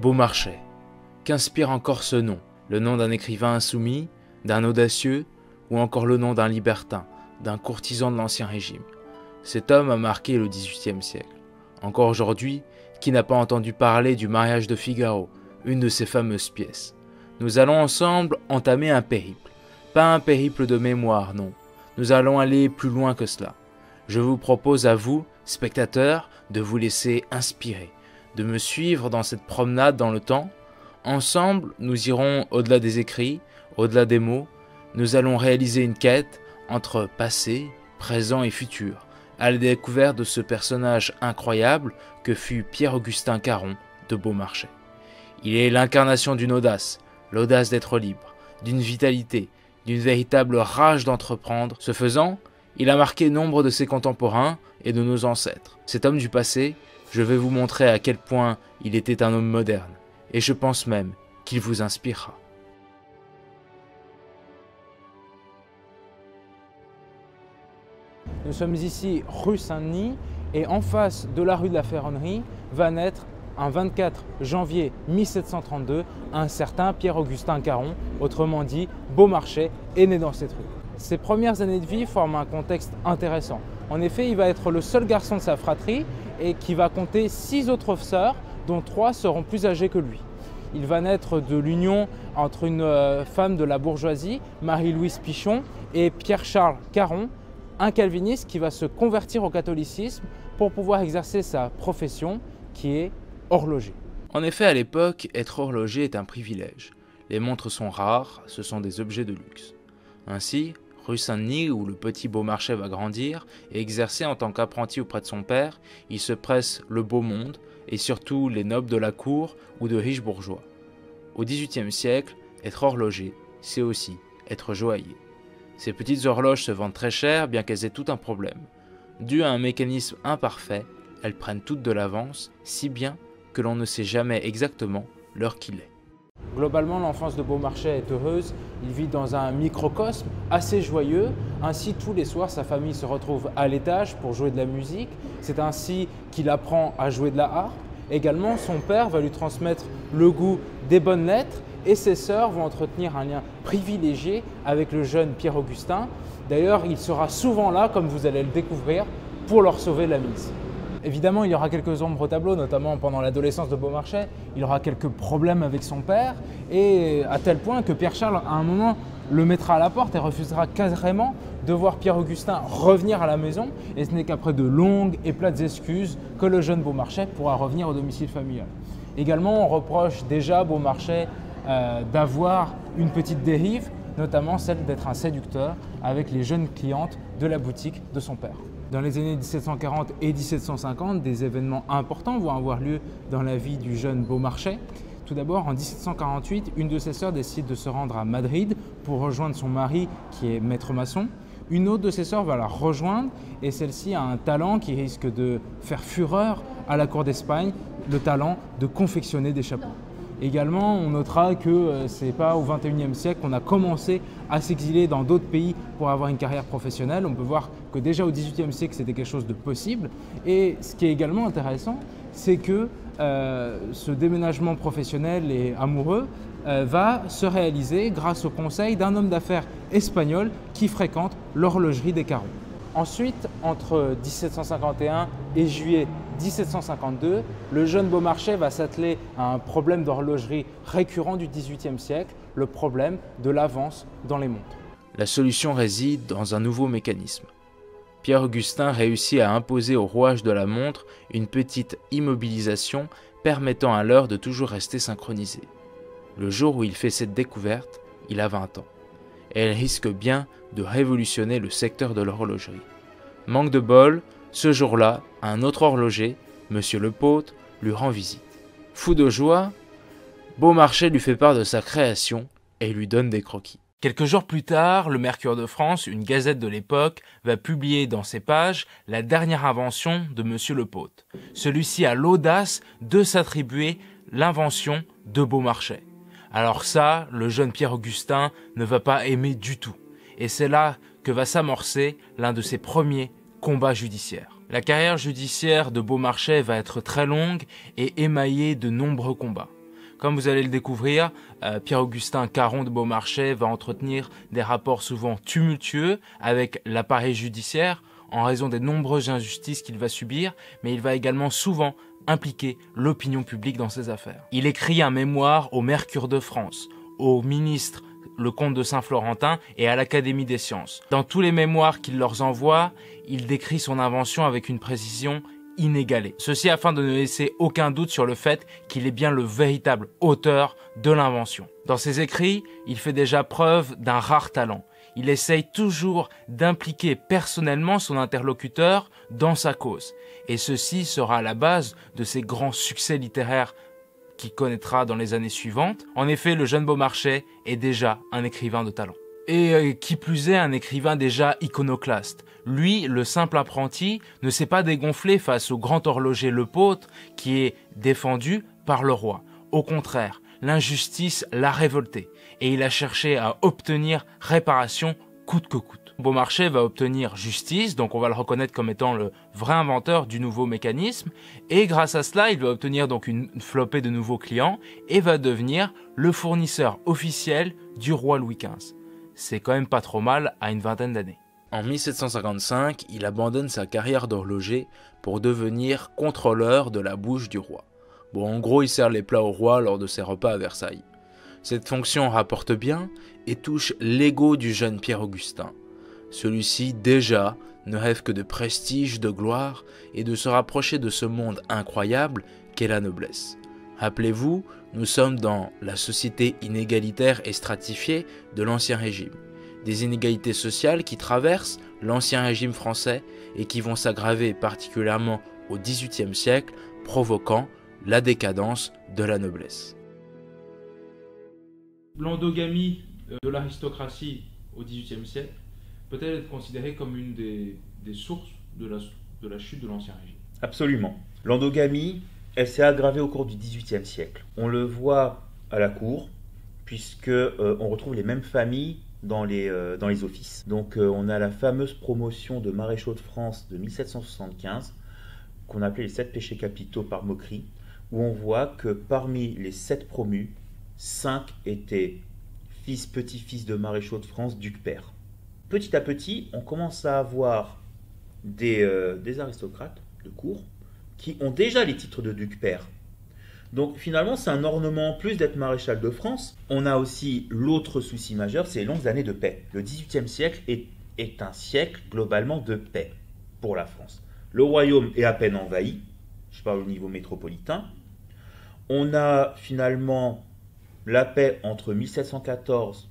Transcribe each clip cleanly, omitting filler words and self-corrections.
Beaumarchais. Qu'inspire encore ce nom? Le nom d'un écrivain insoumis, d'un audacieux, ou encore le nom d'un libertin, d'un courtisan de l'Ancien Régime? Cet homme a marqué le XVIIIe siècle. Encore aujourd'hui, qui n'a pas entendu parler du mariage de Figaro, une de ses fameuses pièces? Nous allons ensemble entamer un périple. Pas un périple de mémoire, non. Nous allons aller plus loin que cela. Je vous propose à vous, spectateurs, de vous laisser inspirer, de me suivre dans cette promenade dans le temps. Ensemble, nous irons au-delà des écrits, au-delà des mots. Nous allons réaliser une quête entre passé, présent et futur, à la découverte de ce personnage incroyable que fut Pierre-Augustin Caron de Beaumarchais. Il est l'incarnation d'une audace, l'audace d'être libre, d'une vitalité, d'une véritable rage d'entreprendre. Ce faisant, il a marqué nombre de ses contemporains et de nos ancêtres. Cet homme du passé, je vais vous montrer à quel point il était un homme moderne, et je pense même qu'il vous inspirera. Nous sommes ici rue Saint-Denis et en face de la rue de la Ferronnerie va naître un 24 janvier 1732 un certain Pierre-Augustin Caron, autrement dit Beaumarchais, est né dans cette rue. Ses premières années de vie forment un contexte intéressant. En effet, il va être le seul garçon de sa fratrie et qui va compter 6 autres sœurs, dont 3 seront plus âgées que lui. Il va naître de l'union entre une femme de la bourgeoisie, Marie-Louise Pichon, et Pierre-Charles Caron, un calviniste qui va se convertir au catholicisme pour pouvoir exercer sa profession qui est horloger. En effet, à l'époque, être horloger est un privilège. Les montres sont rares, ce sont des objets de luxe. Ainsi, rue Saint-Denis, où le petit Beaumarchais va grandir et exercer en tant qu'apprenti auprès de son père, il se presse le beau monde et surtout les nobles de la cour ou de riches bourgeois. Au XVIIIe siècle, être horloger, c'est aussi être joaillier. Ces petites horloges se vendent très cher bien qu'elles aient tout un problème. Dû à un mécanisme imparfait, elles prennent toutes de l'avance, si bien que l'on ne sait jamais exactement l'heure qu'il est. Globalement, l'enfance de Beaumarchais est heureuse. Il vit dans un microcosme assez joyeux. Ainsi, tous les soirs, sa famille se retrouve à l'étage pour jouer de la musique. C'est ainsi qu'il apprend à jouer de la harpe. Également, son père va lui transmettre le goût des bonnes lettres et ses sœurs vont entretenir un lien privilégié avec le jeune Pierre-Augustin. D'ailleurs, il sera souvent là, comme vous allez le découvrir, pour leur sauver la mise. Évidemment, il y aura quelques ombres au tableau, notamment pendant l'adolescence de Beaumarchais. Il aura quelques problèmes avec son père, et à tel point que Pierre-Charles, à un moment, le mettra à la porte et refusera carrément de voir Pierre-Augustin revenir à la maison. Et ce n'est qu'après de longues et plates excuses que le jeune Beaumarchais pourra revenir au domicile familial. Également, on reproche déjà à Beaumarchais d'avoir une petite dérive, notamment celle d'être un séducteur avec les jeunes clientes de la boutique de son père. Dans les années 1740 et 1750, des événements importants vont avoir lieu dans la vie du jeune Beaumarchais. Tout d'abord, en 1748, une de ses sœurs décide de se rendre à Madrid pour rejoindre son mari qui est maître maçon. Une autre de ses sœurs va la rejoindre et celle-ci a un talent qui risque de faire fureur à la cour d'Espagne, le talent de confectionner des chapeaux. Également, on notera que ce n'est pas au XXIe siècle qu'on a commencé à s'exiler dans d'autres pays pour avoir une carrière professionnelle. On peut voir que déjà au XVIIIe siècle, c'était quelque chose de possible. Et ce qui est également intéressant, c'est que ce déménagement professionnel et amoureux va se réaliser grâce au conseil d'un homme d'affaires espagnol qui fréquente l'horlogerie des Caron. Ensuite, entre 1751 et juillet 1752, le jeune Beaumarchais va s'atteler à un problème d'horlogerie récurrent du XVIIIe siècle, le problème de l'avance dans les montres. La solution réside dans un nouveau mécanisme. Pierre-Augustin réussit à imposer au rouage de la montre une petite immobilisation permettant à l'heure de toujours rester synchronisée. Le jour où il fait cette découverte, il a 20 ans. Et elle risque bien de révolutionner le secteur de l'horlogerie. Manque de bol, ce jour-là, un autre horloger, Monsieur Lepôtre, lui rend visite. Fou de joie, Beaumarchais lui fait part de sa création et lui donne des croquis. Quelques jours plus tard, le Mercure de France, une gazette de l'époque, va publier dans ses pages la dernière invention de Monsieur Lepôtre. Celui-ci a l'audace de s'attribuer l'invention de Beaumarchais. Alors ça, le jeune Pierre-Augustin ne va pas aimer du tout. Et c'est là que va s'amorcer l'un de ses premiers combats judiciaires. La carrière judiciaire de Beaumarchais va être très longue et émaillée de nombreux combats. Comme vous allez le découvrir, Pierre-Augustin Caron de Beaumarchais va entretenir des rapports souvent tumultueux avec l'appareil judiciaire en raison des nombreuses injustices qu'il va subir, mais il va également souvent impliquer l'opinion publique dans ses affaires. Il écrit un mémoire au Mercure de France, au ministre le comte de Saint-Florentin et à l'Académie des sciences. Dans tous les mémoires qu'il leur envoie, il décrit son invention avec une précision inégalée. Ceci afin de ne laisser aucun doute sur le fait qu'il est bien le véritable auteur de l'invention. Dans ses écrits, il fait déjà preuve d'un rare talent. Il essaye toujours d'impliquer personnellement son interlocuteur dans sa cause. Et ceci sera à la base de ses grands succès littéraires qu'il connaîtra dans les années suivantes. En effet, le jeune Beaumarchais est déjà un écrivain de talent. Et qui plus est, un écrivain déjà iconoclaste. Lui, le simple apprenti, ne s'est pas dégonflé face au grand horloger Lepôtre qui est défendu par le roi. Au contraire, l'injustice l'a révolté et il a cherché à obtenir réparation coûte que coûte. Beaumarchais va obtenir justice, donc on va le reconnaître comme étant le vrai inventeur du nouveau mécanisme, et grâce à cela, il va obtenir donc une flopée de nouveaux clients et va devenir le fournisseur officiel du roi Louis XV. C'est quand même pas trop mal à une vingtaine d'années. En 1755, il abandonne sa carrière d'horloger pour devenir contrôleur de la bouche du roi. Bon, en gros, il sert les plats au roi lors de ses repas à Versailles. Cette fonction rapporte bien et touche l'ego du jeune Pierre-Augustin. Celui-ci, déjà, ne rêve que de prestige, de gloire et de se rapprocher de ce monde incroyable qu'est la noblesse. Rappelez-vous, nous sommes dans la société inégalitaire et stratifiée de l'Ancien Régime. Des inégalités sociales qui traversent l'Ancien Régime français et qui vont s'aggraver particulièrement au XVIIIe siècle, provoquant la décadence de la noblesse. L'endogamie de l'aristocratie au XVIIIe siècle peut-elle être considérée comme une des sources de la chute de l'Ancien Régime? Absolument. L'endogamie, elle s'est aggravée au cours du XVIIIe siècle. On le voit à la cour, puisque on retrouve les mêmes familles dans les offices. Donc on a la fameuse promotion de maréchaux de France de 1775, qu'on appelait les 7 péchés capitaux par moquerie, où on voit que parmi les 7 promus, 5 étaient fils, petits-fils de maréchaux de France, ducs-pères. Petit à petit, on commence à avoir des aristocrates de cour qui ont déjà les titres de duc-père. Donc finalement, c'est un ornement en plus d'être maréchal de France. On a aussi l'autre souci majeur, c'est les longues années de paix. Le XVIIIe siècle est un siècle globalement de paix pour la France. Le royaume est à peine envahi, je parle au niveau métropolitain. On a finalement la paix entre 1714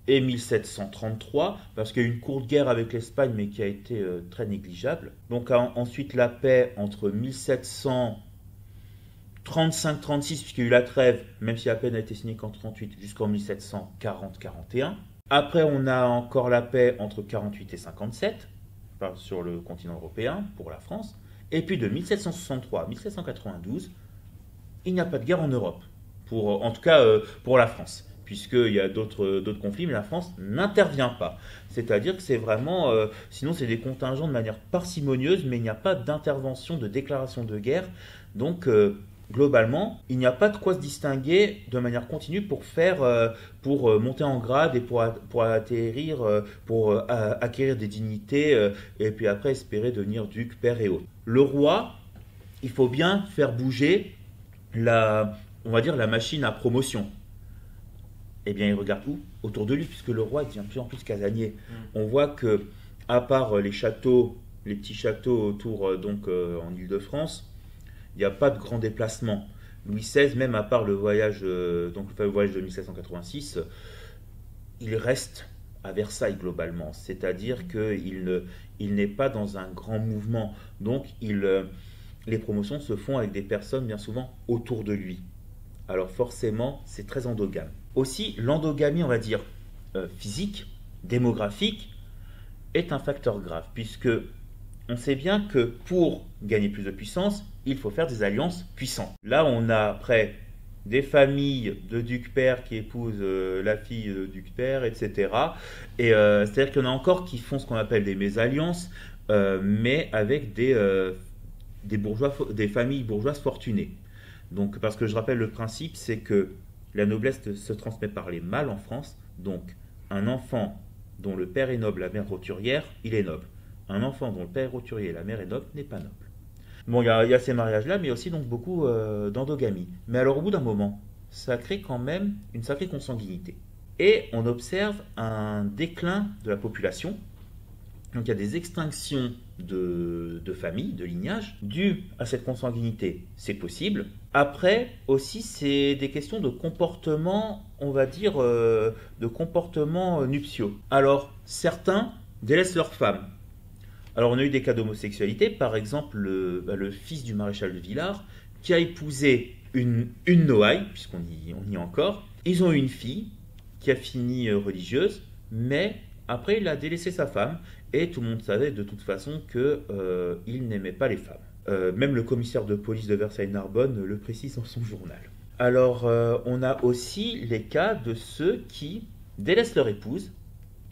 et 1733, parce qu'il y a eu une courte guerre avec l'Espagne, mais qui a été très négligeable. Donc ensuite la paix entre 1735-36, puisqu'il y a eu la trêve, même si la paix n'a été signée qu'en 38, jusqu'en 1740-41. Après, on a encore la paix entre 48 et 57, sur le continent européen, pour la France. Et puis de 1763 à 1792, il n'y a pas de guerre en Europe, en tout cas pour la France. Puisqu'il y a d'autres conflits, mais la France n'intervient pas. C'est-à-dire que c'est vraiment... sinon, c'est des contingents de manière parcimonieuse, mais il n'y a pas d'intervention, de déclaration de guerre. Donc, globalement, il n'y a pas de quoi se distinguer de manière continue pour monter en grade et pour atterrir, pour acquérir des dignités, et puis après espérer devenir duc, père et autres. Le roi, il faut bien faire bouger on va dire la machine à promotion. Eh bien, il regarde où? Autour de lui, puisque le roi devient de plus en plus casanier. On voit que, à part les petits châteaux autour, en Île-de-France, il n'y a pas de grands déplacements. Louis XVI, même à part le voyage de 1786, il reste à Versailles globalement. C'est-à-dire qu'il n'est pas dans un grand mouvement. Donc, les promotions se font avec des personnes bien souvent autour de lui. Alors forcément, c'est très endogame. Aussi, l'endogamie, on va dire, physique, démographique, est un facteur grave, puisque on sait bien que pour gagner plus de puissance, il faut faire des alliances puissantes. Là, on a après des familles de ducs-pères qui épousent la fille de duc-père, etc. Et c'est-à-dire qu'il y en a encore qui font ce qu'on appelle des mésalliances, mais avec des familles bourgeoises fortunées. Donc, parce que je rappelle le principe, c'est que la noblesse se transmet par les mâles en France. Donc, un enfant dont le père est noble, la mère roturière, il est noble. Un enfant dont le père est roturier et la mère est noble n'est pas noble. Bon, il y a ces mariages-là, mais aussi donc beaucoup d'endogamie. Mais alors, au bout d'un moment, ça crée quand même une sacrée consanguinité. Et on observe un déclin de la population. Donc, il y a des extinctions de familles, de lignages, dues à cette consanguinité. C'est possible. Après, aussi, c'est des questions de comportement, on va dire, de comportement nuptiaux. Alors, certains délaissent leurs femmes. Alors, on a eu des cas d'homosexualité, par exemple, le fils du maréchal de Villars, qui a épousé une Noailles, puisqu'on y est encore. Ils ont eu une fille qui a fini religieuse, mais après, il a délaissé sa femme, et tout le monde savait de toute façon qu'il n'aimait pas les femmes. Même le commissaire de police de Versailles-Narbonne le précise dans son journal. Alors, on a aussi les cas de ceux qui délaissent leur épouse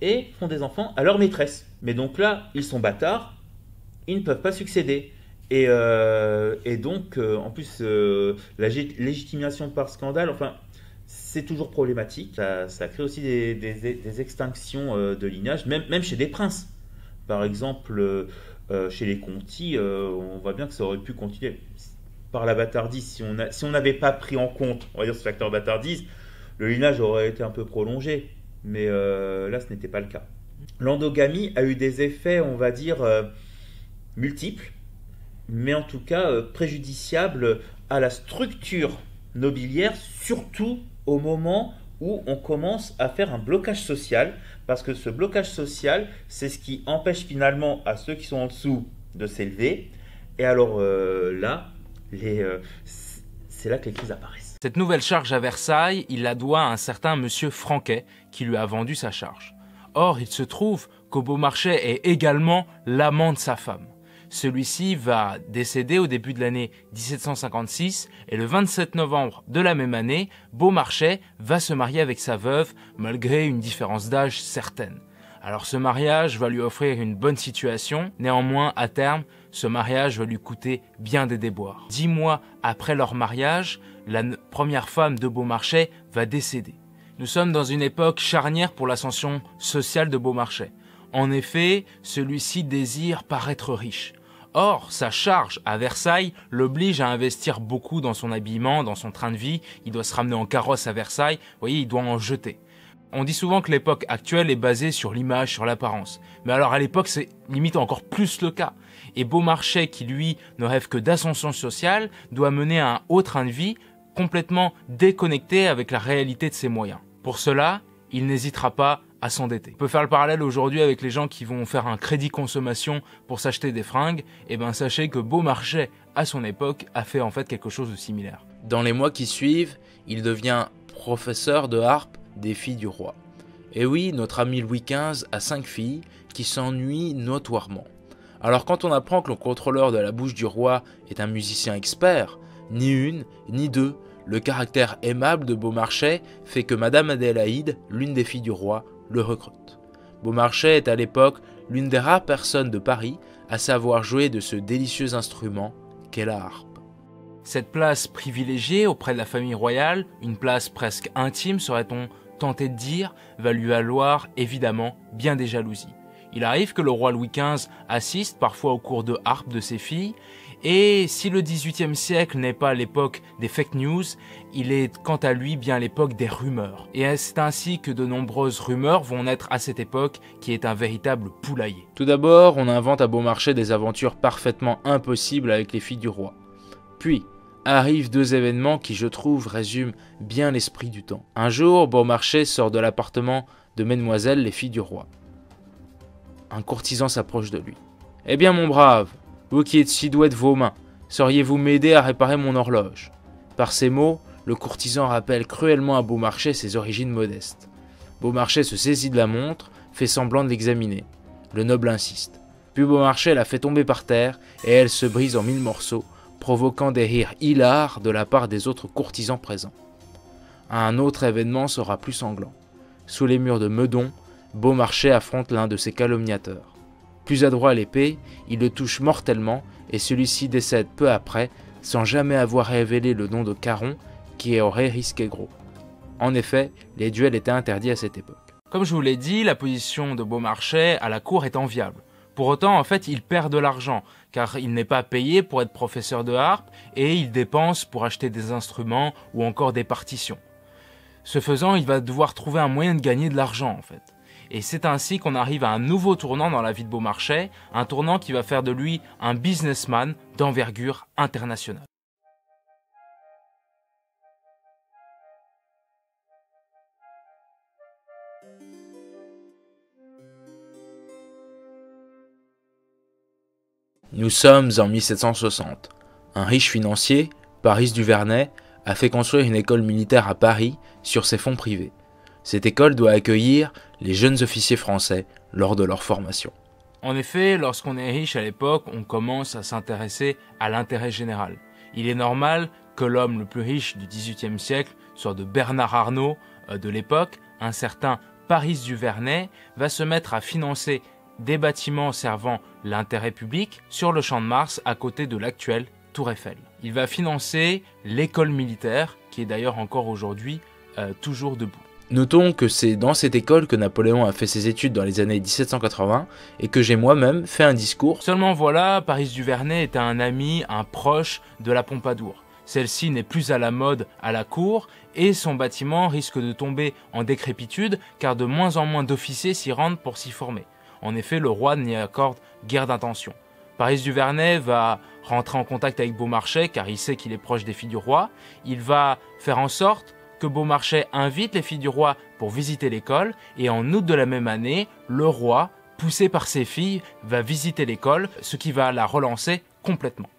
et font des enfants à leur maîtresse. Mais donc là, ils sont bâtards, ils ne peuvent pas succéder. Et donc, en plus, la légitimation par scandale, enfin, c'est toujours problématique. Ça crée aussi des extinctions de lignage, même chez des princes. Par exemple, chez les Conti, on voit bien que ça aurait pu continuer par la bâtardise. Si on n'avait pas pris en compte, on va dire, ce facteur bâtardise, le lignage aurait été un peu prolongé. Mais là, ce n'était pas le cas. L'endogamie a eu des effets, on va dire, multiples, mais en tout cas préjudiciables à la structure nobiliaire, surtout au moment où on commence à faire un blocage social, parce que ce blocage social, c'est ce qui empêche finalement à ceux qui sont en dessous de s'élever. Et alors là, c'est là que les crises apparaissent. Cette nouvelle charge à Versailles, il la doit à un certain monsieur Franquet qui lui a vendu sa charge. Or, il se trouve qu'au Beaumarchais est également l'amant de sa femme. Celui-ci va décéder au début de l'année 1756 et le 27 novembre de la même année, Beaumarchais va se marier avec sa veuve malgré une différence d'âge certaine. Alors ce mariage va lui offrir une bonne situation, néanmoins à terme, ce mariage va lui coûter bien des déboires. 10 mois après leur mariage, la première femme de Beaumarchais va décéder. Nous sommes dans une époque charnière pour l'ascension sociale de Beaumarchais. En effet, celui-ci désire paraître riche. Or, sa charge à Versailles l'oblige à investir beaucoup dans son habillement, dans son train de vie. Il doit se ramener en carrosse à Versailles. Vous voyez, il doit en jeter. On dit souvent que l'époque actuelle est basée sur l'image, sur l'apparence. Mais alors à l'époque, c'est limite encore plus le cas. Et Beaumarchais, qui lui ne rêve que d'ascension sociale, doit mener un haut train de vie complètement déconnecté avec la réalité de ses moyens. Pour cela, il n'hésitera pas à s'endetter. On peut faire le parallèle aujourd'hui avec les gens qui vont faire un crédit consommation pour s'acheter des fringues. Et ben sachez que Beaumarchais, à son époque, a fait en fait quelque chose de similaire. Dans les mois qui suivent, il devient professeur de harpe des filles du roi. Et oui, notre ami Louis XV a 5 filles qui s'ennuient notoirement. Alors quand on apprend que le contrôleur de la bouche du roi est un musicien expert, ni une, ni deux, le caractère aimable de Beaumarchais fait que Madame Adélaïde, l'une des filles du roi, le recrute. Beaumarchais est à l'époque l'une des rares personnes de Paris à savoir jouer de ce délicieux instrument qu'est la harpe. Cette place privilégiée auprès de la famille royale, une place presque intime serait-on tenté de dire, va lui valoir évidemment bien des jalousies. Il arrive que le roi Louis XV assiste parfois aux cours de harpe de ses filles, et si le XVIIIe siècle n'est pas l'époque des fake news, il est quant à lui bien l'époque des rumeurs. Et c'est ainsi que de nombreuses rumeurs vont naître à cette époque qui est un véritable poulailler. Tout d'abord, on invente à Beaumarchais des aventures parfaitement impossibles avec les filles du roi. Puis, arrivent 2 événements qui, je trouve, résument bien l'esprit du temps. Un jour, Beaumarchais sort de l'appartement de Mesdemoiselles, les filles du roi. Un courtisan s'approche de lui. « Eh bien, mon brave, vous qui êtes si doué de vos mains, sauriez-vous m'aider à réparer mon horloge ?» Par ces mots, le courtisan rappelle cruellement à Beaumarchais ses origines modestes. Beaumarchais se saisit de la montre, fait semblant de l'examiner. Le noble insiste. Puis Beaumarchais la fait tomber par terre et elle se brise en 1000 morceaux, provoquant des rires hilars de la part des autres courtisans présents. Un autre événement sera plus sanglant. Sous les murs de Meudon, Beaumarchais affronte l'un de ses calomniateurs. Plus adroit à l'épée, il le touche mortellement et celui-ci décède peu après sans jamais avoir révélé le nom de Caron qui aurait risqué gros. En effet, les duels étaient interdits à cette époque. Comme je vous l'ai dit, la position de Beaumarchais à la cour est enviable. Pour autant, en fait, il perd de l'argent, car il n'est pas payé pour être professeur de harpe et il dépense pour acheter des instruments ou encore des partitions. Ce faisant, il va devoir trouver un moyen de gagner de l'argent, en fait. Et c'est ainsi qu'on arrive à un nouveau tournant dans la vie de Beaumarchais, un tournant qui va faire de lui un businessman d'envergure internationale. Nous sommes en 1760. Un riche financier, Paris Duvernay, a fait construire une école militaire à Paris sur ses fonds privés. Cette école doit accueillir les jeunes officiers français lors de leur formation. En effet, lorsqu'on est riche à l'époque, on commence à s'intéresser à l'intérêt général. Il est normal que l'homme le plus riche du XVIIIe siècle soit de Bernard Arnault de l'époque, un certain Paris Duvernay va se mettre à financer des bâtiments servant l'intérêt public sur le Champ de Mars à côté de l'actuelle Tour Eiffel. Il va financer l'école militaire, qui est d'ailleurs encore aujourd'hui toujours debout. Notons que c'est dans cette école que Napoléon a fait ses études dans les années 1780 et que j'ai moi-même fait un discours. Seulement voilà, Paris Duvernay était un ami, un proche de la Pompadour. Celle-ci n'est plus à la mode à la cour et son bâtiment risque de tomber en décrépitude car de moins en moins d'officiers s'y rendent pour s'y former. En effet, le roi n'y accorde guère d'intention. Paris Duvernay va rentrer en contact avec Beaumarchais car il sait qu'il est proche des filles du roi. Il va faire en sorte que Beaumarchais invite les filles du roi pour visiter l'école et en août de la même année, le roi, poussé par ses filles, va visiter l'école, ce qui va la relancer complètement.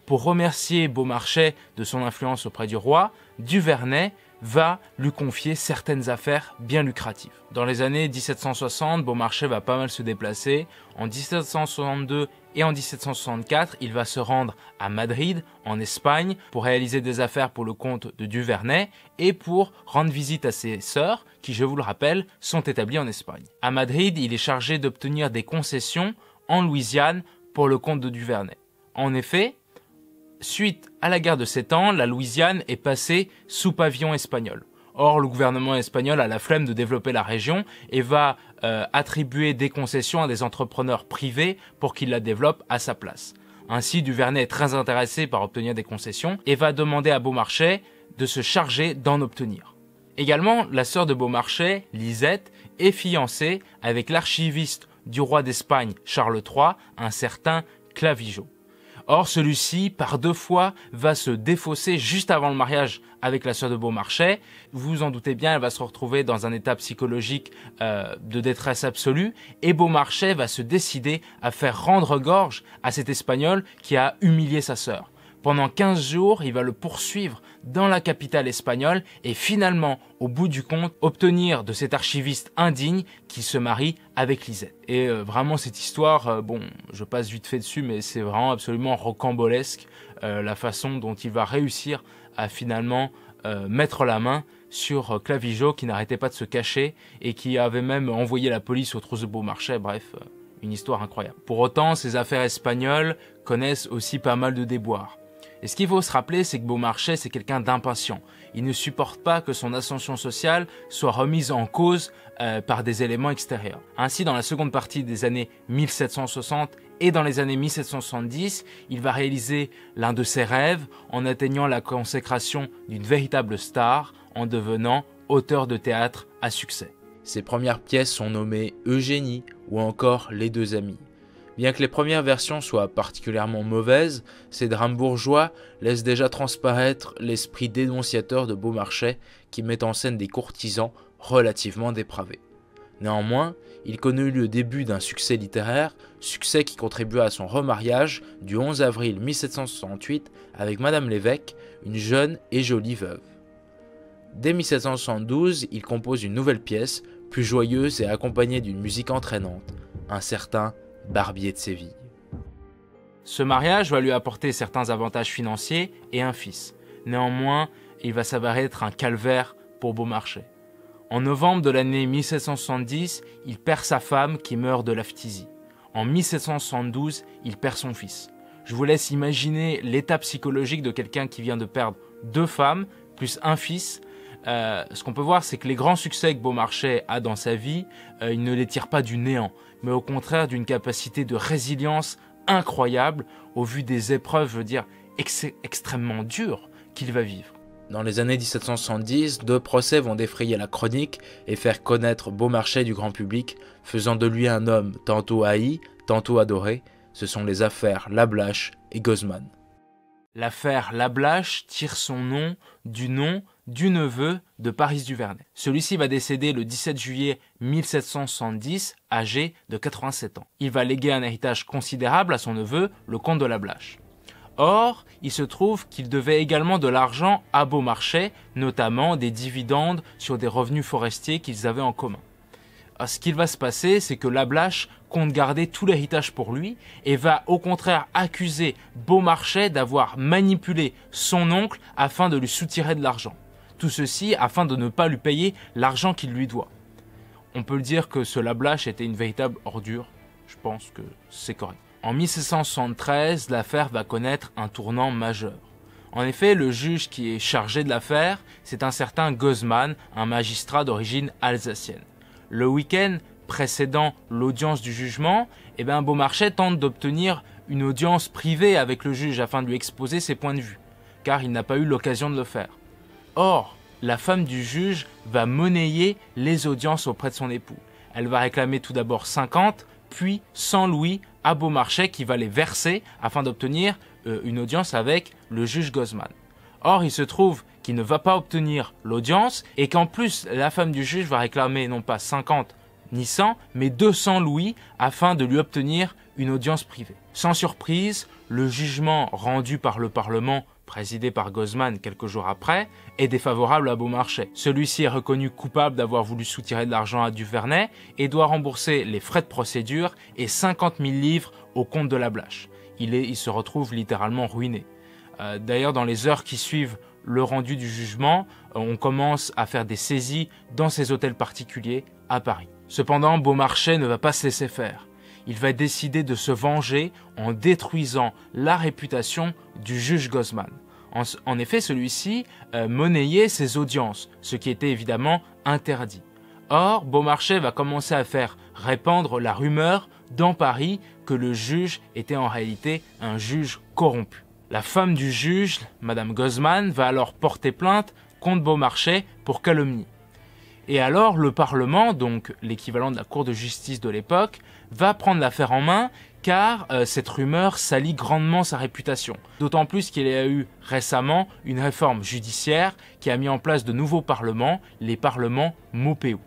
Pour remercier Beaumarchais de son influence auprès du roi, Duvernay va lui confier certaines affaires bien lucratives. Dans les années 1760, Beaumarchais va pas mal se déplacer. En 1762 et en 1764, il va se rendre à Madrid, en Espagne, pour réaliser des affaires pour le compte de Duvernay et pour rendre visite à ses sœurs, qui, je vous le rappelle, sont établies en Espagne. À Madrid, il est chargé d'obtenir des concessions en Louisiane pour le compte de Duvernay. En effet, suite à la guerre de 7 ans, la Louisiane est passée sous pavillon espagnol. Or, le gouvernement espagnol a la flemme de développer la région et va attribuer des concessions à des entrepreneurs privés pour qu'ils la développent à sa place. Ainsi, Duvernay est très intéressé par obtenir des concessions et va demander à Beaumarchais de se charger d'en obtenir. Également, la sœur de Beaumarchais, Lisette, est fiancée avec l'archiviste du roi d'Espagne Charles III, un certain Clavijo. Or, celui-ci, par 2 fois, va se défausser juste avant le mariage avec la sœur de Beaumarchais. Vous vous en doutez bien, elle va se retrouver dans un état psychologique de détresse absolue. Et Beaumarchais va se décider à faire rendre gorge à cet Espagnol qui a humilié sa sœur. Pendant 15 jours, il va le poursuivre dans la capitale espagnole et finalement, au bout du compte, obtenir de cet archiviste indigne qu'il se marie avec Lisette. Et vraiment, cette histoire, bon, je passe vite fait dessus, mais c'est vraiment absolument rocambolesque la façon dont il va réussir à finalement mettre la main sur Clavijo qui n'arrêtait pas de se cacher et qui avait même envoyé la police aux trousses de Beaumarchais, bref, une histoire incroyable. Pour autant, ces affaires espagnoles connaissent aussi pas mal de déboires. Et ce qu'il faut se rappeler, c'est que Beaumarchais, c'est quelqu'un d'impatient. Il ne supporte pas que son ascension sociale soit remise en cause par des éléments extérieurs. Ainsi, dans la seconde partie des années 1760 et dans les années 1770, il va réaliser l'un de ses rêves en atteignant la consécration d'une véritable star, en devenant auteur de théâtre à succès. Ses premières pièces sont nommées Eugénie ou encore Les Deux Amis. Bien que les premières versions soient particulièrement mauvaises, ces drames bourgeois laissent déjà transparaître l'esprit dénonciateur de Beaumarchais qui met en scène des courtisans relativement dépravés. Néanmoins, il connut le début d'un succès littéraire, succès qui contribua à son remariage du 11 avril 1768 avec Madame Lévesque, une jeune et jolie veuve. Dès 1772, il compose une nouvelle pièce, plus joyeuse et accompagnée d'une musique entraînante, un certain Barbier de Séville. Ce mariage va lui apporter certains avantages financiers et un fils. Néanmoins, il va s'avérer être un calvaire pour Beaumarchais. En novembre de l'année 1770, il perd sa femme qui meurt de la phtisie. En 1772, il perd son fils. Je vous laisse imaginer l'état psychologique de quelqu'un qui vient de perdre 2 femmes, plus un fils. Ce qu'on peut voir, c'est que les grands succès que Beaumarchais a dans sa vie, il ne les tire pas du néant, mais au contraire d'une capacité de résilience incroyable au vu des épreuves, je veux dire, extrêmement dures qu'il va vivre. Dans les années 1770, 2 procès vont défrayer la chronique et faire connaître Beaumarchais du grand public, faisant de lui un homme tantôt haï, tantôt adoré. Ce sont les affaires Lablache et Gozman. L'affaire Lablache tire son nom du neveu de Paris Duvernay. Celui-ci va décéder le 17 juillet 1770, âgé de 87 ans. Il va léguer un héritage considérable à son neveu, le comte de Lablache. Or, il se trouve qu'il devait également de l'argent à Beaumarchais, notamment des dividendes sur des revenus forestiers qu'ils avaient en commun. Ce qu'il va se passer, c'est que Lablache compte garder tout l'héritage pour lui et va au contraire accuser Beaumarchais d'avoir manipulé son oncle afin de lui soutirer de l'argent. Tout ceci afin de ne pas lui payer l'argent qu'il lui doit. On peut le dire que ce Lablache était une véritable ordure. Je pense que c'est correct. En 1773, l'affaire va connaître un tournant majeur. En effet, le juge qui est chargé de l'affaire, c'est un certain Gozman, un magistrat d'origine alsacienne. Le week-end précédant l'audience du jugement, Beaumarchais tente d'obtenir une audience privée avec le juge afin de lui exposer ses points de vue, car il n'a pas eu l'occasion de le faire. Or, la femme du juge va monnayer les audiences auprès de son époux. Elle va réclamer tout d'abord 50, puis 100 louis à Beaumarchais qui va les verser afin d'obtenir une audience avec le juge Gozman. Or, il se trouve qu'il ne va pas obtenir l'audience et qu'en plus, la femme du juge va réclamer non pas 50 ni 100, mais 200 louis afin de lui obtenir une audience privée. Sans surprise, le jugement rendu par le Parlement, présidé par Gozman quelques jours après, est défavorable à Beaumarchais. Celui-ci est reconnu coupable d'avoir voulu soutirer de l'argent à Duvernay et doit rembourser les frais de procédure et 50 000 livres au comte de Lablache. Il se retrouve littéralement ruiné. D'ailleurs, dans les heures qui suivent le rendu du jugement, on commence à faire des saisies dans ces hôtels particuliers à Paris. Cependant, Beaumarchais ne va pas se laisser faire. Il va décider de se venger en détruisant la réputation du juge Gozman. En effet, celui-ci monnayait ses audiences, ce qui était évidemment interdit. Or, Beaumarchais va commencer à faire répandre la rumeur dans Paris que le juge était en réalité un juge corrompu. La femme du juge, Madame Gozman, va alors porter plainte contre Beaumarchais pour calomnie. Et alors le Parlement, donc l'équivalent de la Cour de justice de l'époque, va prendre l'affaire en main car cette rumeur salit grandement sa réputation. D'autant plus qu'il y a eu récemment une réforme judiciaire qui a mis en place de nouveaux parlements, les parlements Maupeou.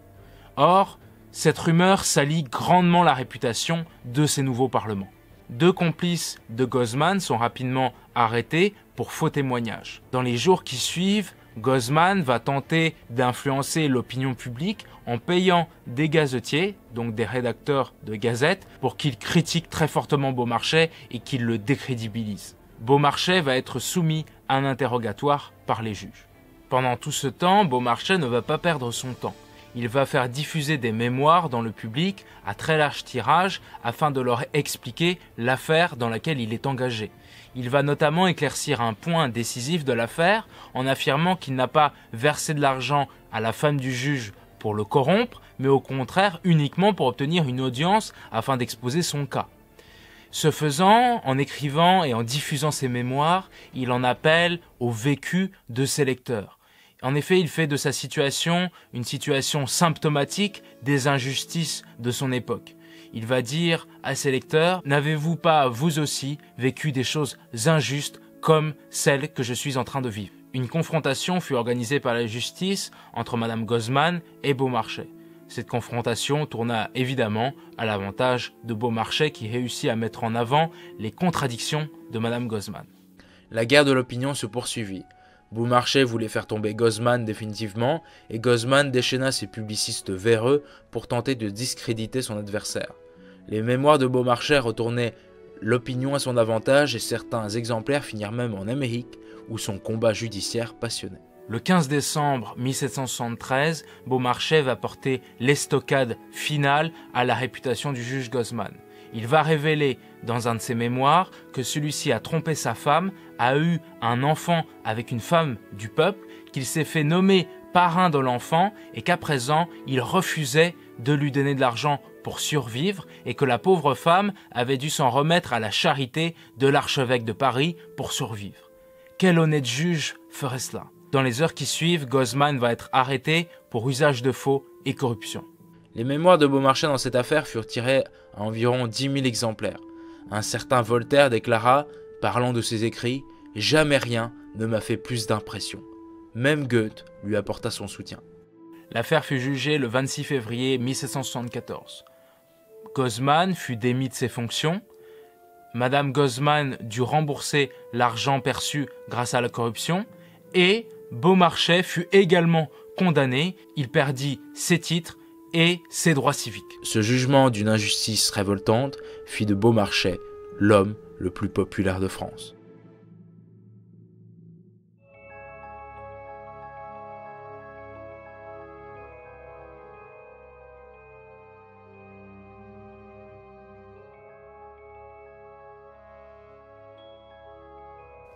Or, cette rumeur salit grandement la réputation de ces nouveaux parlements. 2 complices de Gozman sont rapidement arrêtés pour faux témoignages. Dans les jours qui suivent, Gozman va tenter d'influencer l'opinion publique en payant des gazetiers, donc des rédacteurs de gazettes, pour qu'ils critiquent très fortement Beaumarchais et qu'ils le décrédibilisent. Beaumarchais va être soumis à un interrogatoire par les juges. Pendant tout ce temps, Beaumarchais ne va pas perdre son temps. Il va faire diffuser des mémoires dans le public à très large tirage afin de leur expliquer l'affaire dans laquelle il est engagé. Il va notamment éclaircir un point décisif de l'affaire en affirmant qu'il n'a pas versé de l'argent à la femme du juge pour le corrompre, mais au contraire uniquement pour obtenir une audience afin d'exposer son cas. Ce faisant, en écrivant et en diffusant ses mémoires, il en appelle au vécu de ses lecteurs. En effet, il fait de sa situation une situation symptomatique des injustices de son époque. Il va dire à ses lecteurs « N'avez-vous pas, vous aussi, vécu des choses injustes comme celles que je suis en train de vivre ?» Une confrontation fut organisée par la justice entre Madame Gozman et Beaumarchais. Cette confrontation tourna évidemment à l'avantage de Beaumarchais qui réussit à mettre en avant les contradictions de Madame Gozman. La guerre de l'opinion se poursuivit. Beaumarchais voulait faire tomber Gozman définitivement et Gozman déchaîna ses publicistes véreux pour tenter de discréditer son adversaire. Les mémoires de Beaumarchais retournaient l'opinion à son avantage et certains exemplaires finirent même en Amérique où son combat judiciaire passionnait. Le 15 décembre 1773, Beaumarchais va porter l'estocade finale à la réputation du juge Gozman. il va révéler dans un de ses mémoires que celui-ci a trompé sa femme, a eu un enfant avec une femme du peuple, qu'il s'est fait nommer parrain de l'enfant et qu'à présent, il refusait de lui donner de l'argent pour survivre et que la pauvre femme avait dû s'en remettre à la charité de l'archevêque de Paris pour survivre. Quel honnête juge ferait cela? Dans les heures qui suivent, Gozman va être arrêté pour usage de faux et corruption. Les mémoires de Beaumarchais dans cette affaire furent tirés à environ 10 000 exemplaires. Un certain Voltaire déclara, parlant de ses écrits, « Jamais rien ne m'a fait plus d'impression ». Même Goethe lui apporta son soutien. L'affaire fut jugée le 26 février 1774. Gozman fut démis de ses fonctions. Madame Gozman dut rembourser l'argent perçu grâce à la corruption et Beaumarchais fut également condamné. Il perdit ses titres et ses droits civiques. Ce jugement d'une injustice révoltante fit de Beaumarchais l'homme le plus populaire de France.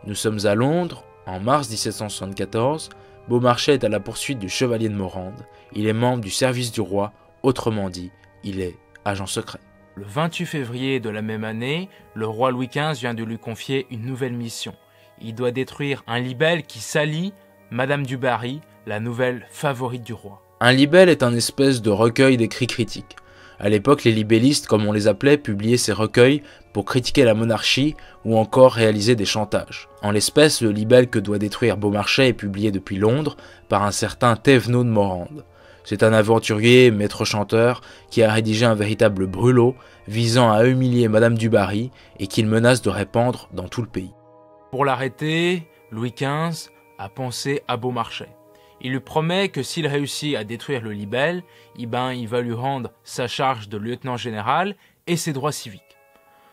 Nous sommes à Londres, en mars 1774. Beaumarchais est à la poursuite du chevalier de Morande. Il est membre du service du roi, autrement dit, il est agent secret. Le 28 février de la même année, le roi Louis XV vient de lui confier une nouvelle mission. Il doit détruire un libelle qui salit Madame du Barry, la nouvelle favorite du roi. Un libelle est un espèce de recueil d'écrits critiques. À l'époque, les libellistes, comme on les appelait, publiaient ces recueils pour critiquer la monarchie ou encore réaliser des chantages. En l'espèce, le libelle que doit détruire Beaumarchais est publié depuis Londres par un certain Thévenot de Morande. C'est un aventurier, maître chanteur, qui a rédigé un véritable brûlot visant à humilier Madame du Barry et qu'il menace de répandre dans tout le pays. Pour l'arrêter, Louis XV a pensé à Beaumarchais. Il lui promet que s'il réussit à détruire le libelle, il va lui rendre sa charge de lieutenant général et ses droits civiques.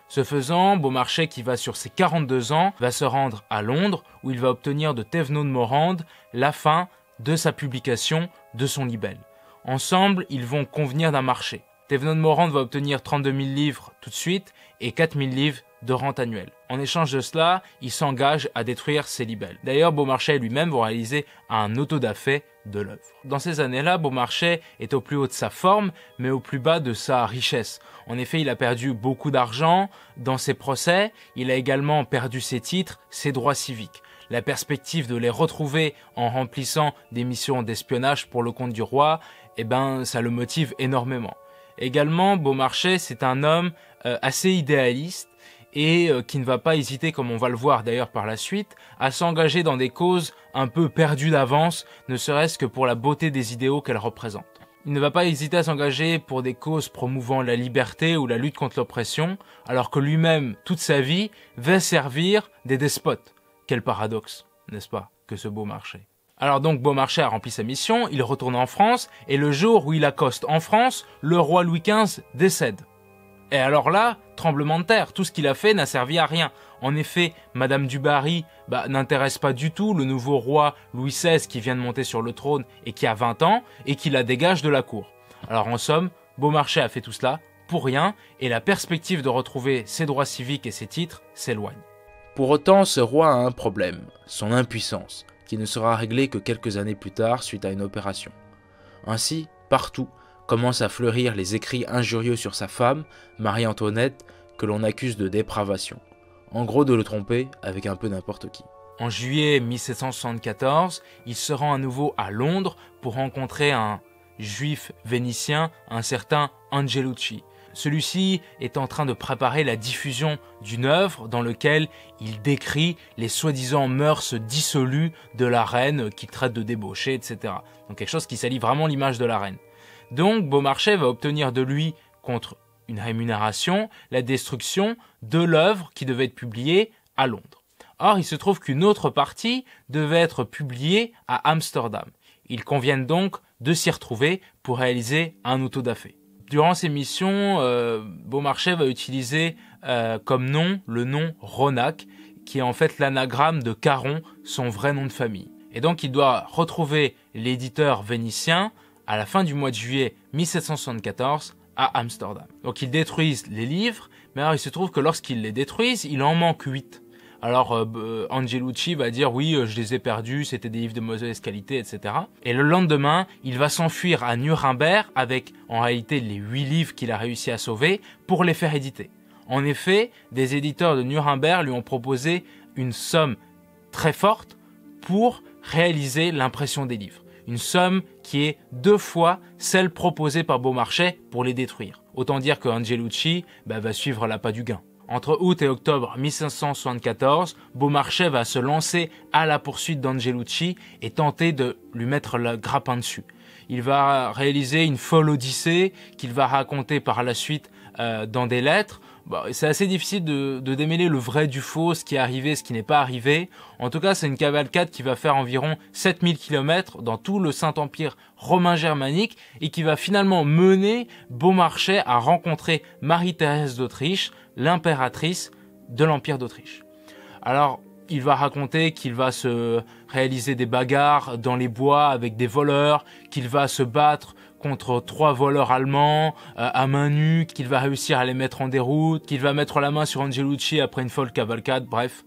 Ce faisant, Beaumarchais, qui va sur ses 42 ans, va se rendre à Londres où il va obtenir de Thévenot de Morande la fin de sa publication de son libelle. Ensemble, ils vont convenir d'un marché. Thévenot de Morande va obtenir 32 000 livres tout de suite et 4 000 livres de rente annuelle. En échange de cela, il s'engage à détruire ces libelles. D'ailleurs, Beaumarchais lui-même va réaliser un autodafé de l'œuvre. Dans ces années-là, Beaumarchais est au plus haut de sa forme, mais au plus bas de sa richesse. En effet, il a perdu beaucoup d'argent dans ses procès, il a également perdu ses titres, ses droits civiques. La perspective de les retrouver en remplissant des missions d'espionnage pour le compte du roi, ça le motive énormément. Également, Beaumarchais, c'est un homme assez idéaliste et qui ne va pas hésiter, comme on va le voir d'ailleurs par la suite, à s'engager dans des causes un peu perdues d'avance, ne serait-ce que pour la beauté des idéaux qu'elles représentent. Il ne va pas hésiter à s'engager pour des causes promouvant la liberté ou la lutte contre l'oppression, alors que lui-même, toute sa vie, va servir des despotes. Quel paradoxe, n'est-ce pas, que ce Beaumarchais. Alors donc Beaumarchais a rempli sa mission, il retourne en France, et le jour où il accoste en France, le roi Louis XV décède. Et alors là, tremblement de terre, tout ce qu'il a fait n'a servi à rien. En effet, Madame du Barry n'intéresse pas du tout le nouveau roi Louis XVI qui vient de monter sur le trône et qui a 20 ans et qui la dégage de la cour. Alors en somme, Beaumarchais a fait tout cela pour rien et la perspective de retrouver ses droits civiques et ses titres s'éloigne. Pour autant, ce roi a un problème, son impuissance, qui ne sera réglée que quelques années plus tard suite à une opération. Ainsi, partout, commencent à fleurir les écrits injurieux sur sa femme, Marie-Antoinette, que l'on accuse de dépravation. En gros, de le tromper avec un peu n'importe qui. En juillet 1774, il se rend à nouveau à Londres pour rencontrer un juif vénitien, un certain Angelucci. Celui-ci est en train de préparer la diffusion d'une œuvre dans laquelle il décrit les soi-disant mœurs dissolues de la reine qu'il traite de débauchée, etc. Donc quelque chose qui salit vraiment l'image de la reine. Donc Beaumarchais va obtenir de lui, contre une rémunération, la destruction de l'œuvre qui devait être publiée à Londres. Or, il se trouve qu'une autre partie devait être publiée à Amsterdam. Ils conviennent donc de s'y retrouver pour réaliser un autodafé. Durant ces missions, Beaumarchais va utiliser comme nom le nom Ronac, qui est en fait l'anagramme de Caron, son vrai nom de famille. Et donc il doit retrouver l'éditeur vénitien à la fin du mois de juillet 1774 à Amsterdam. Donc ils détruisent les livres, mais alors il se trouve que lorsqu'ils les détruisent, il en manque 8. Alors Angelucci va dire oui, je les ai perdus, c'était des livres de mauvaise qualité, etc. Et le lendemain, il va s'enfuir à Nuremberg avec en réalité les 8 livres qu'il a réussi à sauver pour les faire éditer. En effet, des éditeurs de Nuremberg lui ont proposé une somme très forte pour réaliser l'impression des livres. Une somme qui est 2 fois celle proposée par Beaumarchais pour les détruire. Autant dire que Angelucci va suivre l'appât du gain. Entre août et octobre 1574, Beaumarchais va se lancer à la poursuite d'Angelucci et tenter de lui mettre le grappin dessus. Il va réaliser une folle odyssée qu'il va raconter par la suite dans des lettres. C'est assez difficile de démêler le vrai du faux, ce qui est arrivé, ce qui n'est pas arrivé. En tout cas, c'est une cavalcade qui va faire environ 7000 km dans tout le Saint-Empire romain germanique et qui va finalement mener Beaumarchais à rencontrer Marie-Thérèse d'Autriche, l'impératrice de l'Empire d'Autriche. Alors, il va raconter qu'il va se réaliser des bagarres dans les bois avec des voleurs, qu'il va se battre contre 3 voleurs allemands à main nue, qu'il va réussir à les mettre en déroute, qu'il va mettre la main sur Angelucci après une folle cavalcade. Bref,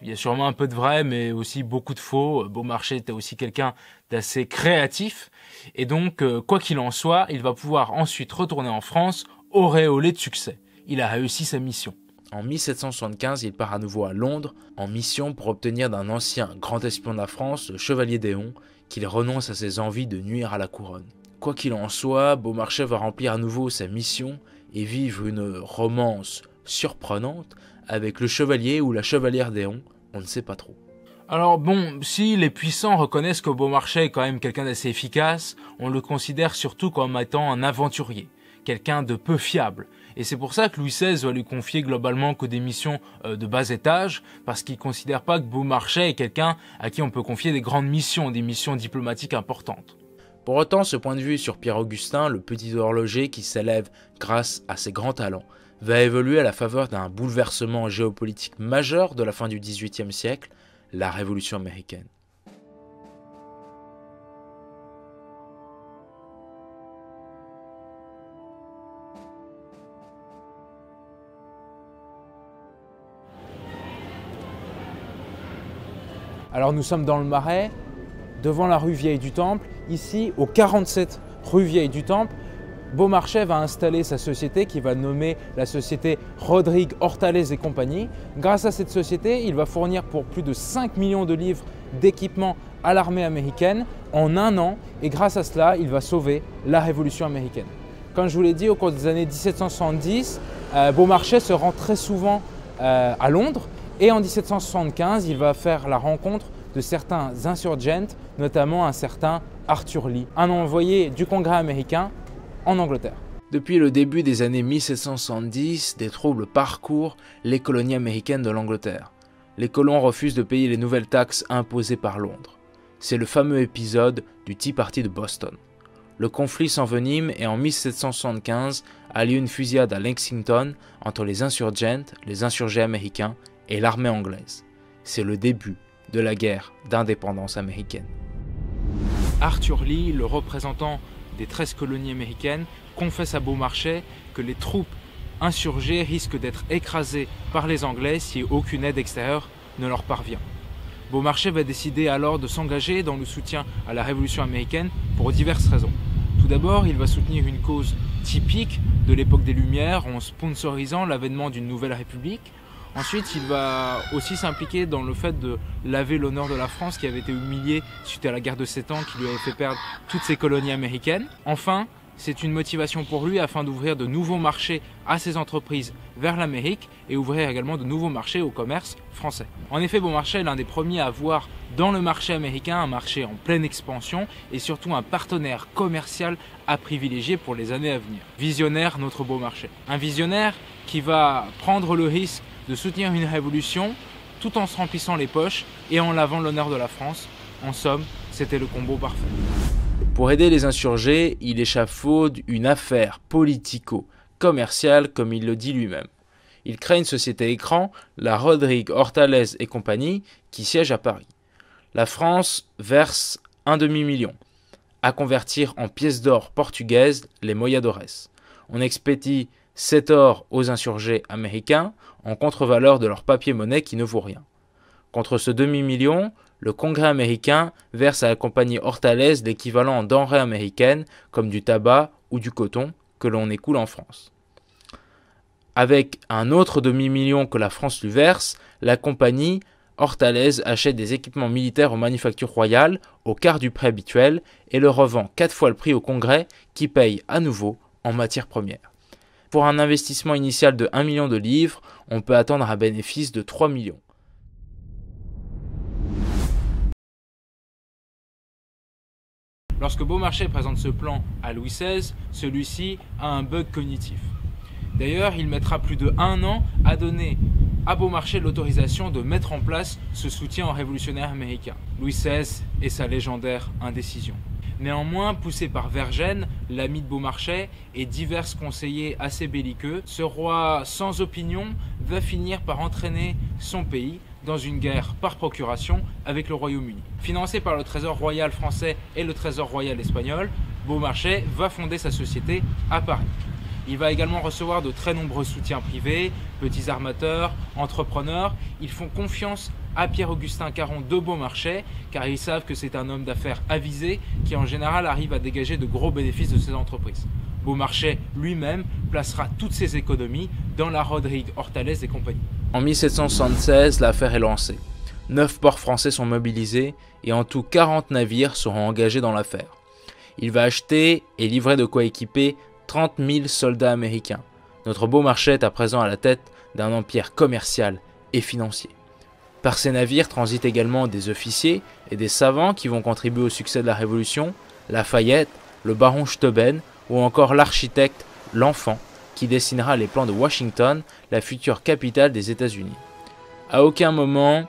il y a sûrement un peu de vrai, mais aussi beaucoup de faux. Beaumarchais était aussi quelqu'un d'assez créatif. Et donc, quoi qu'il en soit, il va pouvoir ensuite retourner en France auréolé de succès. Il a réussi sa mission. En 1775, il part à nouveau à Londres en mission pour obtenir d'un ancien grand espion de la France, le chevalier d'Éon, qu'il renonce à ses envies de nuire à la couronne. Quoi qu'il en soit, Beaumarchais va remplir à nouveau sa mission et vivre une romance surprenante avec le chevalier ou la chevalière d'Éon, on ne sait pas trop. Alors bon, si les puissants reconnaissent que Beaumarchais est quand même quelqu'un d'assez efficace, on le considère surtout comme étant un aventurier, quelqu'un de peu fiable. Et c'est pour ça que Louis XVI va lui confier globalement que des missions de bas étage, parce qu'il ne considère pas que Beaumarchais est quelqu'un à qui on peut confier des grandes missions, des missions diplomatiques importantes. Pour autant, ce point de vue sur Pierre-Augustin, le petit horloger qui s'élève grâce à ses grands talents, va évoluer à la faveur d'un bouleversement géopolitique majeur de la fin du XVIIIe siècle, la Révolution américaine. Alors nous sommes dans le Marais, devant la rue Vieille du Temple. Ici, au 47 rue Vieille du Temple, Beaumarchais va installer sa société qui va nommer la société Rodrigue Hortalès et compagnie. Grâce à cette société, il va fournir pour plus de 5 millions de livres d'équipement à l'armée américaine en 1 an et grâce à cela, il va sauver la Révolution américaine. Comme je vous l'ai dit, au cours des années 1770, Beaumarchais se rend très souvent à Londres. Et en 1775, il va faire la rencontre de certains insurgents, notamment un certain Arthur Lee, un envoyé du Congrès américain en Angleterre. Depuis le début des années 1770, des troubles parcourent les colonies américaines de l'Angleterre. Les colons refusent de payer les nouvelles taxes imposées par Londres. C'est le fameux épisode du Tea Party de Boston. Le conflit s'envenime et en 1775 a lieu une fusillade à Lexington entre les insurgés américains et l'armée anglaise. C'est le début de la guerre d'indépendance américaine. Arthur Lee, le représentant des 13 colonies américaines, confesse à Beaumarchais que les troupes insurgées risquent d'être écrasées par les Anglais si aucune aide extérieure ne leur parvient. Beaumarchais va décider alors de s'engager dans le soutien à la Révolution américaine pour diverses raisons. Tout d'abord, il va soutenir une cause typique de l'époque des Lumières en sponsorisant l'avènement d'une nouvelle république. Ensuite, il va aussi s'impliquer dans le fait de laver l'honneur de la France qui avait été humiliée suite à la guerre de 7 ans qui lui avait fait perdre toutes ses colonies américaines. Enfin, c'est une motivation pour lui afin d'ouvrir de nouveaux marchés à ses entreprises vers l'Amérique et ouvrir également de nouveaux marchés au commerce français. En effet, Beaumarchais est l'un des premiers à voir dans le marché américain un marché en pleine expansion et surtout un partenaire commercial à privilégier pour les années à venir. Visionnaire, notre Beaumarchais. Un visionnaire qui va prendre le risque de soutenir une révolution tout en se remplissant les poches et en lavant l'honneur de la France. En somme, c'était le combo parfait. Pour aider les insurgés, il échafaude une affaire politico-commerciale comme il le dit lui-même. Il crée une société écran, la Rodrigue Hortalès et compagnie, qui siège à Paris. La France verse 1,5 million. à convertir en pièces d'or portugaises les moyadores. On expédie cet or aux insurgés américains en contre-valeur de leur papier-monnaie qui ne vaut rien. Contre ce demi-million, le Congrès américain verse à la compagnie Hortalès l'équivalent en denrées américaines comme du tabac ou du coton que l'on écoule en France. Avec un autre demi-million que la France lui verse, la compagnie Hortalès achète des équipements militaires aux manufactures royales au quart du prix habituel et le revend 4 fois le prix au Congrès qui paye à nouveau en matières premières. Pour un investissement initial de 1 million de livres, on peut attendre un bénéfice de 3 millions. Lorsque Beaumarchais présente ce plan à Louis XVI, celui-ci a un bug cognitif. D'ailleurs, il mettra plus de 1 an à donner à Beaumarchais l'autorisation de mettre en place ce soutien aux révolutionnaires américains. Louis XVI et sa légendaire indécision. Néanmoins, poussé par Vergennes, l'ami de Beaumarchais, et divers conseillers assez belliqueux, ce roi sans opinion va finir par entraîner son pays dans une guerre par procuration avec le Royaume-Uni. Financé par le Trésor royal français et le Trésor royal espagnol, Beaumarchais va fonder sa société à Paris. Il va également recevoir de très nombreux soutiens privés, petits armateurs, entrepreneurs. Ils font confiance à Pierre-Augustin Caron de Beaumarchais car ils savent que c'est un homme d'affaires avisé qui en général arrive à dégager de gros bénéfices de ses entreprises. Beaumarchais lui-même placera toutes ses économies dans la Rodrigue Hortalès et compagnie. En 1776, l'affaire est lancée. 9 ports français sont mobilisés et en tout 40 navires seront engagés dans l'affaire. Il va acheter et livrer de quoi équiper 30 000 soldats américains. Notre Beaumarchais est à présent à la tête d'un empire commercial et financier. Par ces navires transitent également des officiers et des savants qui vont contribuer au succès de la Révolution, Lafayette, le baron Steuben ou encore l'architecte L'Enfant qui dessinera les plans de Washington, la future capitale des États-Unis. À aucun moment,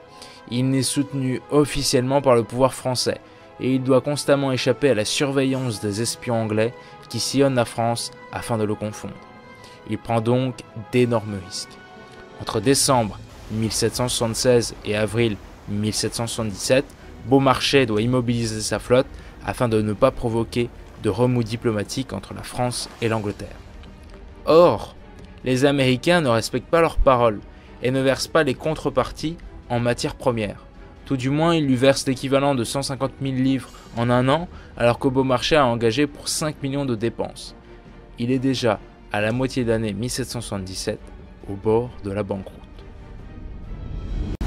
il n'est soutenu officiellement par le pouvoir français et il doit constamment échapper à la surveillance des espions anglais qui sillonnent la France afin de le confondre. Il prend donc d'énormes risques. Entre décembre 1776 et avril 1777, Beaumarchais doit immobiliser sa flotte afin de ne pas provoquer de remous diplomatiques entre la France et l'Angleterre. Or, les Américains ne respectent pas leurs paroles et ne versent pas les contreparties en matières premières. Tout du moins, ils lui versent l'équivalent de 150 000 livres en 1 an, alors que Beaumarchais a engagé pour 5 millions de dépenses. Il est déjà, à la moitié de l'année 1777, au bord de la banqueroute.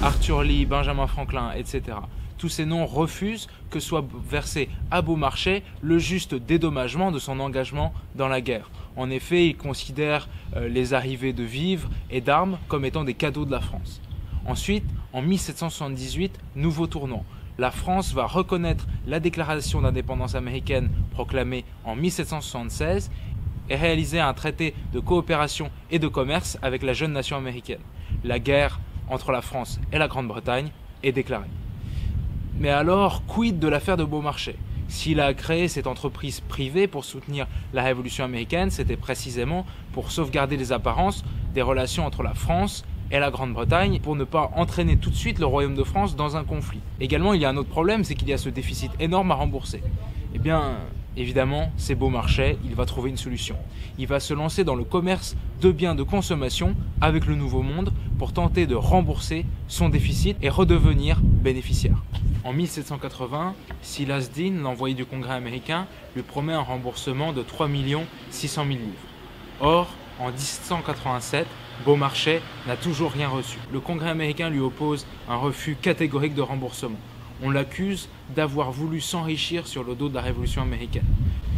Arthur Lee, Benjamin Franklin, etc. Tous ces noms refusent que soit versé à Beaumarchais le juste dédommagement de son engagement dans la guerre. En effet, ils considèrent les arrivées de vivres et d'armes comme étant des cadeaux de la France. Ensuite, en 1778, nouveau tournant. La France va reconnaître la déclaration d'indépendance américaine proclamée en 1776 et réaliser un traité de coopération et de commerce avec la jeune nation américaine. La guerre entre la France et la Grande-Bretagne est déclarée. Mais alors, quid de l'affaire de Beaumarchais? S'il a créé cette entreprise privée pour soutenir la Révolution américaine, c'était précisément pour sauvegarder les apparences des relations entre la France et la Grande-Bretagne pour ne pas entraîner tout de suite le Royaume de France dans un conflit. Également, il y a un autre problème, c'est qu'il y a ce déficit énorme à rembourser. Eh bien, évidemment, c'est Beaumarchais, il va trouver une solution. Il va se lancer dans le commerce de biens de consommation avec le Nouveau Monde pour tenter de rembourser son déficit et redevenir bénéficiaire. En 1780, Silas Deane, l'envoyé du Congrès américain, lui promet un remboursement de 3 600 000 livres. Or, en 1787, Beaumarchais n'a toujours rien reçu. Le Congrès américain lui oppose un refus catégorique de remboursement. On l'accuse d'avoir voulu s'enrichir sur le dos de la Révolution américaine.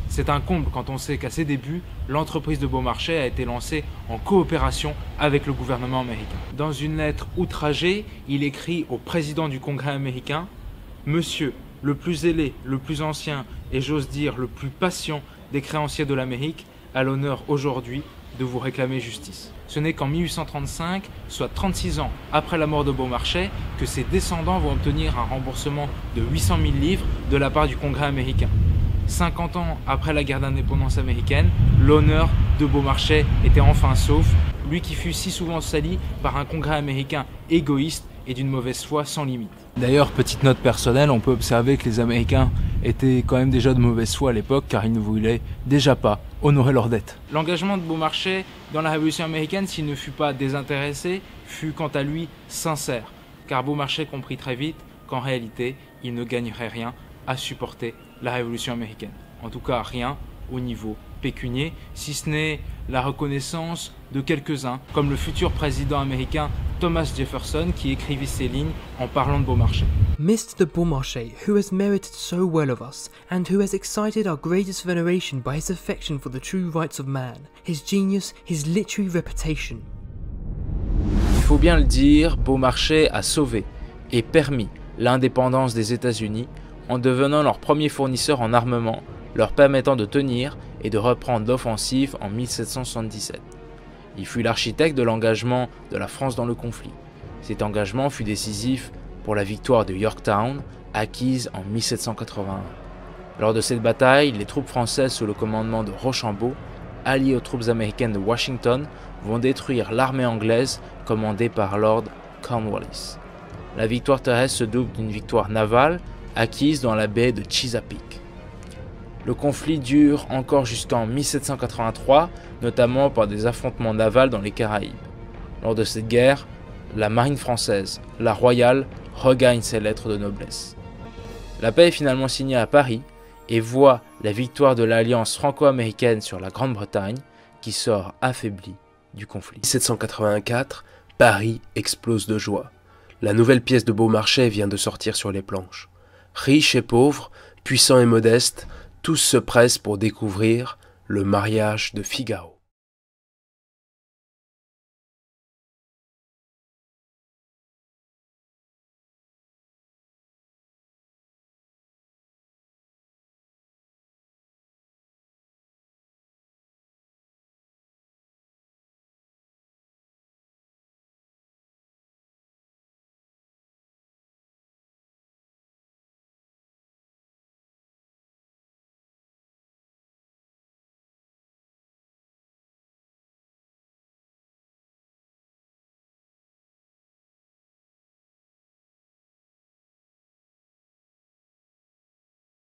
C'est un comble quand on sait qu'à ses débuts, l'entreprise de Beaumarchais a été lancée en coopération avec le gouvernement américain. Dans une lettre outragée, il écrit au président du Congrès américain « Monsieur, le plus zélé, le plus ancien et j'ose dire le plus patient des créanciers de l'Amérique, a l'honneur aujourd'hui de vous réclamer justice. » Ce n'est qu'en 1835, soit 36 ans après la mort de Beaumarchais, que ses descendants vont obtenir un remboursement de 800 000 livres de la part du Congrès américain. 50 ans après la guerre d'indépendance américaine, l'honneur de Beaumarchais était enfin sauf, lui qui fut si souvent sali par un Congrès américain égoïste et d'une mauvaise foi sans limite. D'ailleurs, petite note personnelle, on peut observer que les Américains étaient quand même déjà de mauvaise foi à l'époque car ils ne voulaient déjà pas honorer leurs dettes. L'engagement de Beaumarchais dans la Révolution américaine, s'il ne fut pas désintéressé, fut quant à lui sincère, car Beaumarchais comprit très vite qu'en réalité, il ne gagnerait rien à supporter la Révolution américaine. En tout cas, rien au niveau pécunier, si ce n'est la reconnaissance de quelques-uns, comme le futur président américain Thomas Jefferson, qui écrivit ces lignes en parlant de Beaumarchais. Mr. Beaumarchais, who has merited so well of us, and who has excited our greatest veneration by his affection for the true rights of man, his genius, his literary reputation. Il faut bien le dire, Beaumarchais a sauvé et permis l'indépendance des États-Unis en devenant leur premier fournisseur en armement, leur permettant de tenir et de reprendre l'offensive en 1777. Il fut l'architecte de l'engagement de la France dans le conflit. Cet engagement fut décisif pour la victoire de Yorktown, acquise en 1781. Lors de cette bataille, les troupes françaises sous le commandement de Rochambeau, alliées aux troupes américaines de Washington, vont détruire l'armée anglaise commandée par Lord Cornwallis. La victoire terrestre se double d'une victoire navale acquise dans la baie de Chesapeake. Le conflit dure encore jusqu'en 1783, notamment par des affrontements navals dans les Caraïbes. Lors de cette guerre, la marine française, la Royale, regagne ses lettres de noblesse. La paix est finalement signée à Paris et voit la victoire de l'alliance franco-américaine sur la Grande-Bretagne qui sort affaiblie du conflit. 1784, Paris explose de joie. La nouvelle pièce de Beaumarchais vient de sortir sur les planches. Riches et pauvres, puissants et modestes, tous se pressent pour découvrir le mariage de Figaro.